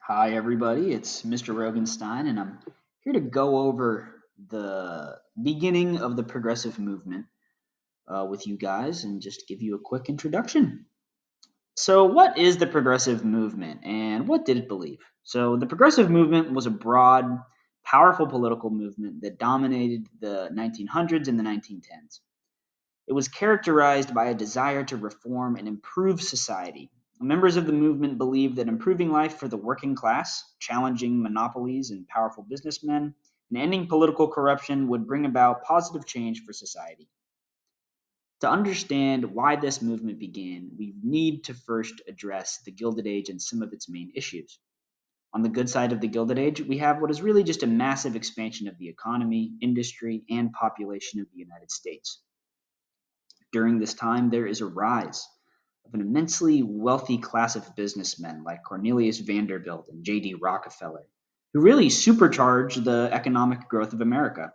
Hi, everybody. It's Mr. Rogenstein, and I'm here to go over the beginning of the progressive movement with you guys and just give you a quick introduction. So, what is the progressive movement and what did it believe? So, the progressive movement was a broad, powerful political movement that dominated the 1900s and the 1910s. It was characterized by a desire to reform and improve society. Members of the movement believed that improving life for the working class, challenging monopolies and powerful businessmen, and ending political corruption would bring about positive change for society. To understand why this movement began, we need to first address the Gilded Age and some of its main issues. On the good side of the Gilded Age, we have what is really just a massive expansion of the economy, industry, and population of the United States. During this time, there is a rise of an immensely wealthy class of businessmen like Cornelius Vanderbilt and J.D. Rockefeller, who really supercharged the economic growth of America.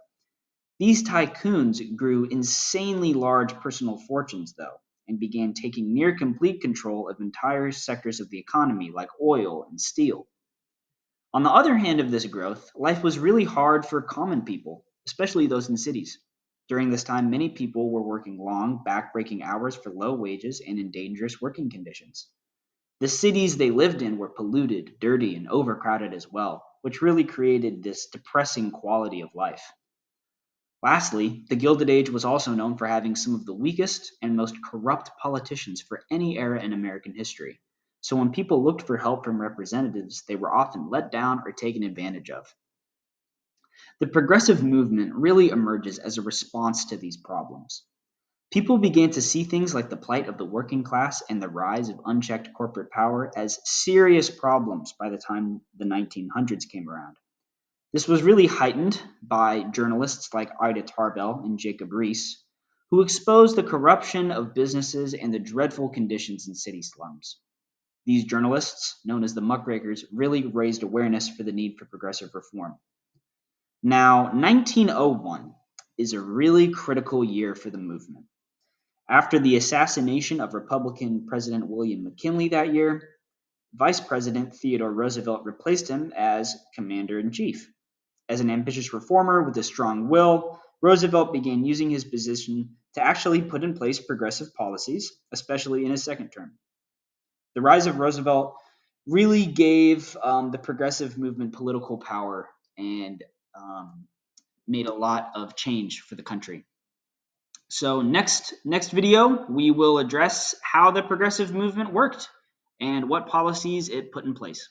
These tycoons grew insanely large personal fortunes, though, and began taking near complete control of entire sectors of the economy like oil and steel. On the other hand of this growth, life was really hard for common people, especially those in cities. During this time, many people were working long, back-breaking hours for low wages and in dangerous working conditions. The cities they lived in were polluted, dirty, and overcrowded as well, which really created this depressing quality of life. Lastly, the Gilded Age was also known for having some of the weakest and most corrupt politicians for any era in American history. So when people looked for help from representatives, they were often let down or taken advantage of. The progressive movement really emerges as a response to these problems. People began to see things like the plight of the working class and the rise of unchecked corporate power as serious problems by the time the 1900s came around. This was really heightened by journalists like Ida Tarbell and Jacob Riis, who exposed the corruption of businesses and the dreadful conditions in city slums. These journalists, known as the muckrakers, really raised awareness for the need for progressive reform. Now, 1901 is a really critical year for the movement. After the assassination of Republican President William McKinley that year, Vice President Theodore Roosevelt replaced him as commander in chief. As an ambitious reformer with a strong will, Roosevelt began using his position to actually put in place progressive policies, especially in his second term. The rise of Roosevelt really gave the progressive movement political power and um, made a lot of change for the country. So next video, we will address how the progressive movement worked and what policies it put in place.